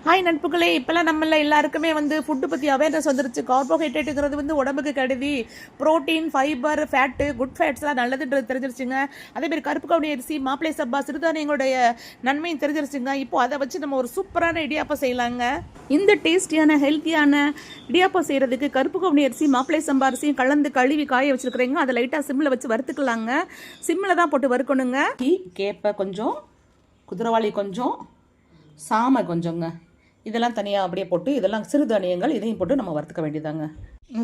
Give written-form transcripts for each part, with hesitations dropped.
Hi நட்புகளே, இப்போல்லாம் நம்மள எல்லாருக்குமே ஃபுட்டு பற்றி அவேர்னஸ் வந்துருச்சு. கார்போஹைட்ரேட்டுங்கிறது உடம்புக்கு கெடுதி, ப்ரோட்டீன், ஃபைபர், ஃபேட்டு, குட் ஃபேட்ஸ்லாம் நல்லதுன்றது தெரிஞ்சிருச்சுங்க. அதேமாதிரி கருப்பு கவுனி அரிசி, மாப்பிளை சம்பா, சிறுதானியங்களுடைய நன்மையும் தெரிஞ்சிருச்சுங்க. இப்போ அதை வச்சு நம்ம ஒரு சூப்பரான இடியாப்பம் செய்யலாங்க. இந்த டேஸ்டியான ஹெல்த்தியான இடியாப்பம் செய்கிறதுக்கு கருப்பு கவுனி அரிசி, மாப்பிளை சம்பா அரிசியும் கலந்து கழுவி காய வச்சுருக்குறேங்க. அதை லைட்டாக சிம்மில் வச்சு வறுத்துக்கலாங்க. சிம்மில் தான் போட்டு வறுக்கணுங்க. கேப்பை கொஞ்சம், குதிரவாளி கொஞ்சம், சாமை கொஞ்சங்க, இதெல்லாம் தனியாக அப்படியே போட்டு, இதெல்லாம் சிறுதானியங்கள், இதையும் போட்டு நம்ம வறுத்துக்க வேண்டியதாங்க.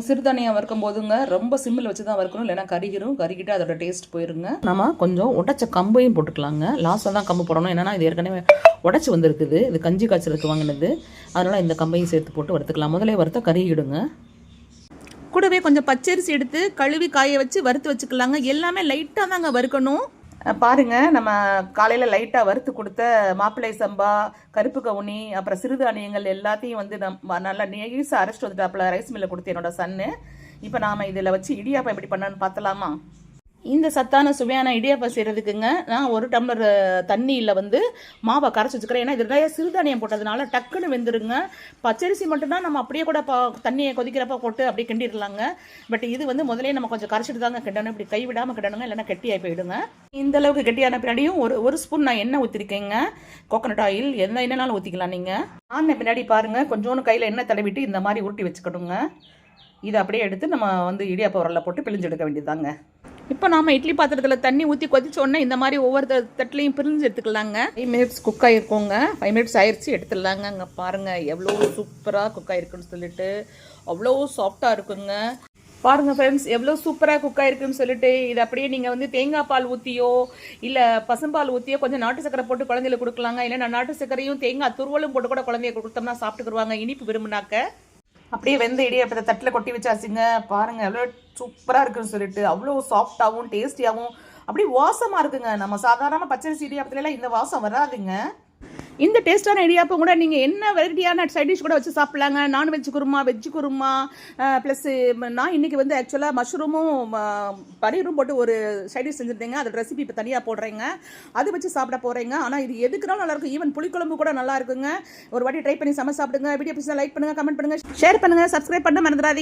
சிறுதானியம் வறுக்கும் போதுங்க ரொம்ப சிம்மில் வச்சு தான் வறுக்கணும், இல்லைனா கருகிட்டு அதோட டேஸ்ட் போயிருங்க. நம்ம கொஞ்சம் உடைச்ச கம்பையும் போட்டுக்கலாங்க. லாஸ்ட்டில் தான் கம்பு போடணும், என்னன்னா இது ஏற்கனவே உடச்சி வந்துருக்குது, இது கஞ்சி காய்ச்சலுக்கு வாங்கினது, அதனால் இந்த கம்பையும் சேர்த்து போட்டு வறுத்துக்கலாம். முதலே வறுத்தா கருகிடுங்க. கூடவே கொஞ்சம் பச்சரிசி எடுத்து கழுவி காய வச்சு வறுத்து வச்சுக்கலாங்க. எல்லாமே லைட்டாக தாங்க வறுக்கணும். பாருங்கள், நம்ம காலையில் லைட்டாக வறுத்து கொடுத்த மாப்பிள்ளை சம்பா, கருப்பு கவுனி, அப்புறம் சிறுதானியங்கள் எல்லாத்தையும் நல்லா நெய்ஸாக அரைச்சிட்டு வந்துட்டாப்புல ரைஸ் மில்லில் கொடுத்து என்னோட சன்னு. இப்போ நாம் இதில் வச்சு இடியாப்பம் எப்படி பண்ணணும்னு பார்த்தலாமா? இந்த சத்தான சுவையான இடியாப்பம் செய்கிறதுக்குங்க நான் 1 டம்ளர் தண்ணியில் மாவை கரைச்சி வச்சுக்கிறேன். ஏன்னா இது நிறைய சிறுதானியம் போட்டதுனால டக்குன்னு வெந்துருங்க. பச்சரிசி மட்டும்தான் நம்ம அப்படியே கூட தண்ணியை கொதிக்கிறப்ப போட்டு அப்படியே கிண்டிடலாங்க. பட் இது முதலே நம்ம கொஞ்சம் கரைச்சிட்டு தாங்க கிண்டணும். இப்படி கை விடாமல் கிண்டணுங்க, இல்லைன்னா கெட்டியாகி போயிடுங்க. இந்த அளவுக்கு கெட்டியான பின்னாடியும் ஒரு ஸ்பூன் நான் எண்ணெய் ஊற்றிருக்கேங்க. கோகனட் ஆயில் எண்ணெய்னாலும் ஊற்றிக்கலாம் நீங்கள். ஆன பின்னாடி பாருங்கள், கொஞ்சோன்னு கையில் எண்ணெய் தடவிட்டு இந்த மாதிரி உருட்டி வச்சுக்கணுங்க. இதை அப்படியே எடுத்து நம்ம இடியாப்பம் உரல்ல போட்டு பிழிஞ்சு எடுக்க வேண்டியதாங்க. இப்போ நாம் இட்லி பாத்திரத்தில் தண்ணி ஊற்றி கொதிச்சோடனே இந்த மாதிரி ஒவ்வொரு தட்டிலையும் பிரிஞ்சு எடுத்துக்கலாங்க. 5 மினிட்ஸ் குக் ஆகிருக்கோங்க. 5 மினிட்ஸ் ஆயிடுச்சு, எடுத்துடலாங்க. அங்கே பாருங்கள் எவ்வளோ சூப்பராக குக் ஆகிருக்குன்னு சொல்லிட்டு, அவ்வளோ சாஃப்டாக இருக்குங்க. பாருங்கள் ஃப்ரெண்ட்ஸ், எவ்வளோ சூப்பராக குக் ஆகிருக்குன்னு சொல்லிட்டு, இது அப்படியே நீங்கள் தேங்காய் பால் ஊற்றியோ இல்லை பசும்பால் ஊற்றியோ கொஞ்சம் நாட்டு சக்கரை போட்டு குழந்தையில கொடுக்கலாங்க. இல்லைன்னா நாட்டு சக்கரையும் தேங்காய் துருவலும் போட்டு கூட குழந்தைய கொடுத்தோம்னா சாப்பிட்டுக்குருவாங்க, இனிப்பு விரும்புனாக்க. அப்படியே வெந்த இடியாப்பத்தை தட்டில் கொட்டி வச்சாச்சுங்க. பாருங்கள் எவ்வளோ சூப்பராக இருக்குன்னு சொல்லிட்டு, அவ்வளோ சாஃப்டாகவும் டேஸ்டியாகவும் அப்படியே வாசமாக இருக்குங்க. நம்ம சாதாரண பச்சரிசி இடியாப்பத்துலலாம் இந்த வாசம் வராதுங்க. இந்த டேஸ்ட்டான இடியாப்பம் கூட நீங்கள் என்ன வெரைட்டியான சைட் டிஷ் கூட வச்சு சாப்பிட்லாங்க. Non veg kurma, veg kurma, plus நான் இன்றைக்கி ஆக்சுவலாக மஷ்ரூமும் பனீரும் போட்டு ஒரு சைட் டிஷ் செஞ்சுருந்தேங்க. அதோட ரெசிபி இப்போ தனியாக போடுறேங்க, அது வச்சு சாப்பிட போகிறேங்க. ஆனால் இது எதுக்குனாலும் நல்லாயிருக்கும். ஈவன் புளிக்குழம்பு கூட நல்லா இருக்குங்க. ஒரு வாட்டி ட்ரை பண்ணி சாப்பிடுங்க. வீடியோ பிடிச்சா லைக் பண்ணுங்கள், கமெண்ட் பண்ணுங்கள், ஷேர் பண்ணுங்கள், சப்ஸ்கிரைப் பண்ண மறந்துடாதீங்க.